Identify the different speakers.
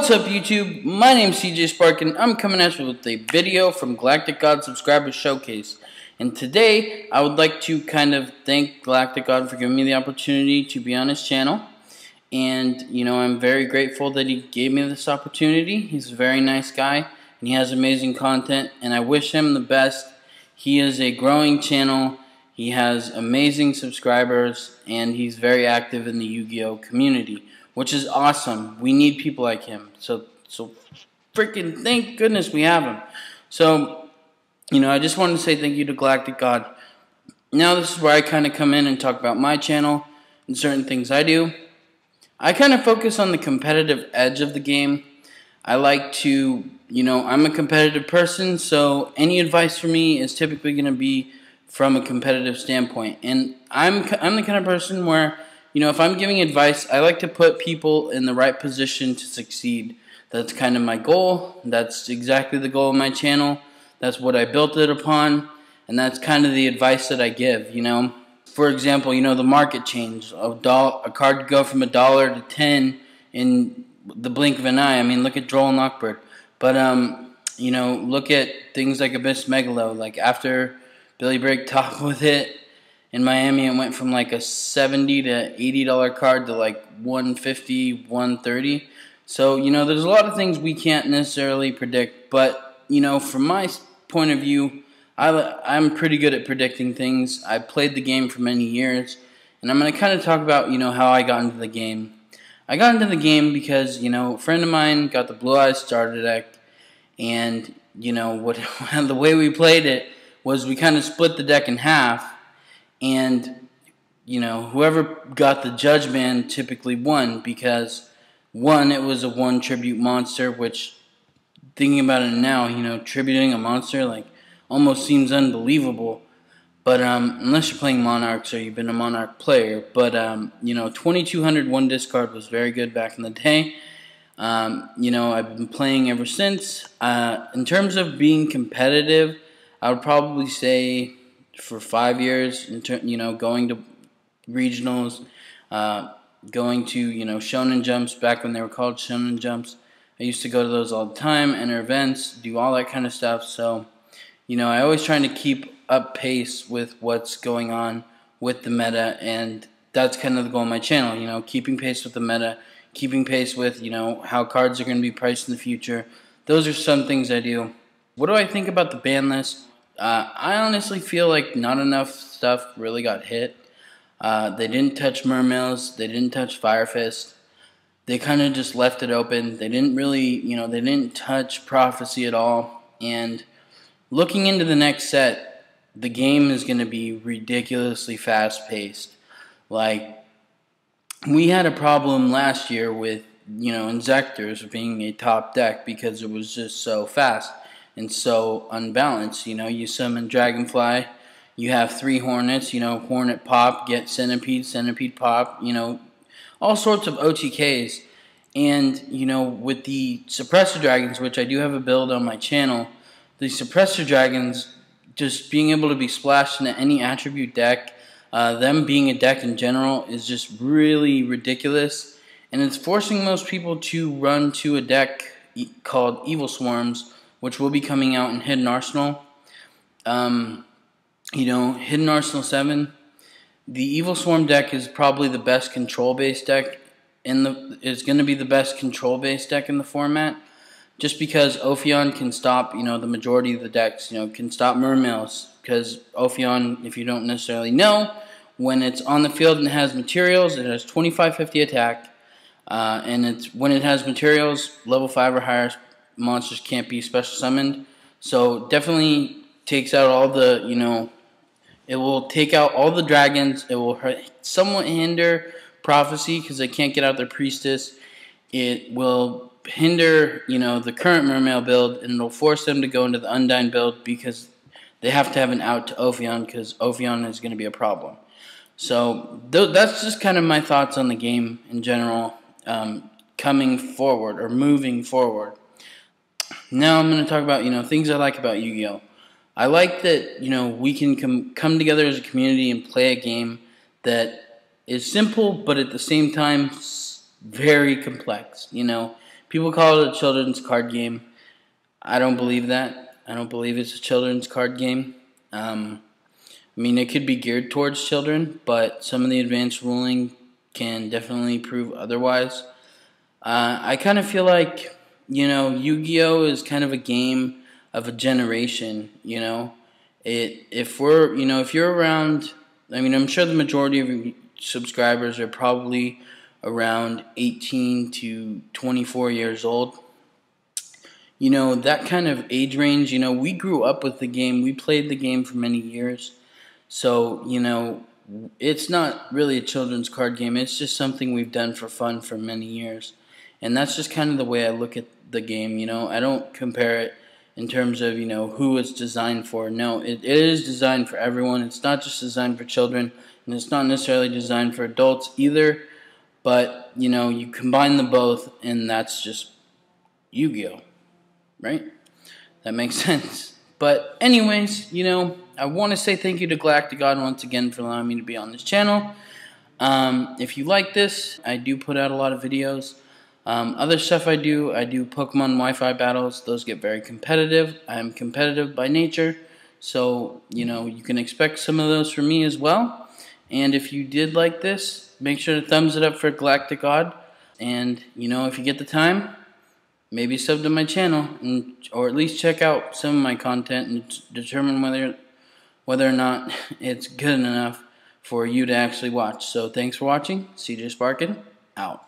Speaker 1: What's up, YouTube? My name's CJSparkin. I'm coming at you with a video from GalacticGod Subscriber Showcase. And today, I would like to kind of thank GalacticGod for giving me the opportunity to be on his channel. And, I'm very grateful that he gave me this opportunity. He's a very nice guy, and he has amazing content, and I wish him the best. He is a growing channel. He has amazing subscribers, and he's very active in the Yu-Gi-Oh community, which is awesome. We need people like him. So freaking thank goodness we have him. So, I just wanted to say thank you to GalacticGod. Now this is where I kind of come in and talk about my channel and certain things I do. I kind of focus on the competitive edge of the game. I like to, I'm a competitive person, so any advice for me is typically going to be from a competitive standpoint. And I'm the kind of person where, if I'm giving advice, I like to put people in the right position to succeed. That's kind of my goal. That's exactly the goal of my channel. That's what I built it upon. And that's kind of the advice that I give, For example, the market change. A card could go from $1 to 10 in the blink of an eye. I mean, look at Droll and Lockbird. But, look at things like Abyss Megalo. Like, after Billy Break top with it, in Miami, it went from like a $70 to $80 card to like $150, $130. So, there's a lot of things we can't necessarily predict. But, from my point of view, I'm pretty good at predicting things. I played the game for many years. And I'm going to kind of talk about, how I got into the game. I got into the game because, a friend of mine got the Blue Eyes starter deck. And, the way we played it was we kind of split the deck in half. And, whoever got the judgment typically won because, one, it was a one tribute monster, which, thinking about it now, tributing a monster, like, almost seems unbelievable. But, unless you're playing Monarchs or you've been a Monarch player. But, 2200 one discard was very good back in the day. I've been playing ever since. In terms of being competitive, I would probably say for 5 years, going to regionals, going to, Shonen Jumps back when they were called Shonen Jumps. I used to go to those all the time, enter events, do all that kind of stuff. So, I always trying to keep up pace with what's going on with the meta, and that's kind of the goal of my channel, keeping pace with the meta, keeping pace with, how cards are going to be priced in the future. Those are some things I do. What do I think about the ban list? I honestly feel like not enough stuff really got hit. They didn't touch Mermails. They didn't touch Fire Fist. They kind of just left it open. They didn't really, they didn't touch Prophecy at all. And looking into the next set, the game is going to be ridiculously fast-paced. Like, we had a problem last year with, Inzectors being a top deck because it was just so fast and so unbalanced. You summon Dragonfly, you have 3 Hornets, Hornet pop, get Centipede, Centipede pop, all sorts of OTKs. And, with the Suppressor Dragons, which I do have a build on my channel, the Suppressor Dragons just being able to be splashed into any attribute deck, them being a deck in general, is just really ridiculous. And it's forcing most people to run to a deck called Evil Swarms, which will be coming out in Hidden Arsenal. Hidden Arsenal 7. The Evil Swarm deck is probably the best control-based deck it's going to be the best control-based deck in the format, just because Ophion can stop, the majority of the decks, can stop Mermails, because Ophion, if you don't necessarily know, when it's on the field and it has materials, it has 2550 attack, and when it has materials, level 5 or higher monsters can't be special summoned. So definitely takes out all the, it will take out all the dragons. It will somewhat hinder Prophecy because they can't get out their Priestess. It will hinder, the current Mermail build, and it'll force them to go into the Undyne build because they have to have an out to Ophion because Ophion is going to be a problem. So that's just kind of my thoughts on the game in general, coming forward or moving forward. Now I'm going to talk about, things I like about Yu-Gi-Oh! I like that, we can come together as a community and play a game that is simple, but at the same time very complex, People call it a children's card game. I don't believe that. I don't believe it's a children's card game. I mean, it could be geared towards children, but some of the advanced ruling can definitely prove otherwise. I kind of feel like, Yu-Gi-Oh is kind of a game of a generation. If you're around, I mean, I'm sure the majority of your subscribers are probably around 18 to 24 years old. That kind of age range, we grew up with the game. We played the game for many years. So, it's not really a children's card game. It's just something we've done for fun for many years. And that's just kind of the way I look at the game. I don't compare it in terms of, who it's designed for. No, it is designed for everyone. It's not just designed for children, and it's not necessarily designed for adults either. But, you combine them both, and that's just Yu-Gi-Oh! Right? That makes sense. But anyways, I want to say thank you to GalacticGod once again for allowing me to be on this channel. If you like this, I do put out a lot of videos. Other stuff I do Pokemon Wi-Fi battles. Those get very competitive. I'm competitive by nature. So, you can expect some of those from me as well. And if you did like this, make sure to thumbs it up for GalacticGod. And, if you get the time, maybe sub to my channel, or at least check out some of my content and determine whether or not it's good enough for you to actually watch. So thanks for watching. CJSparkin, out.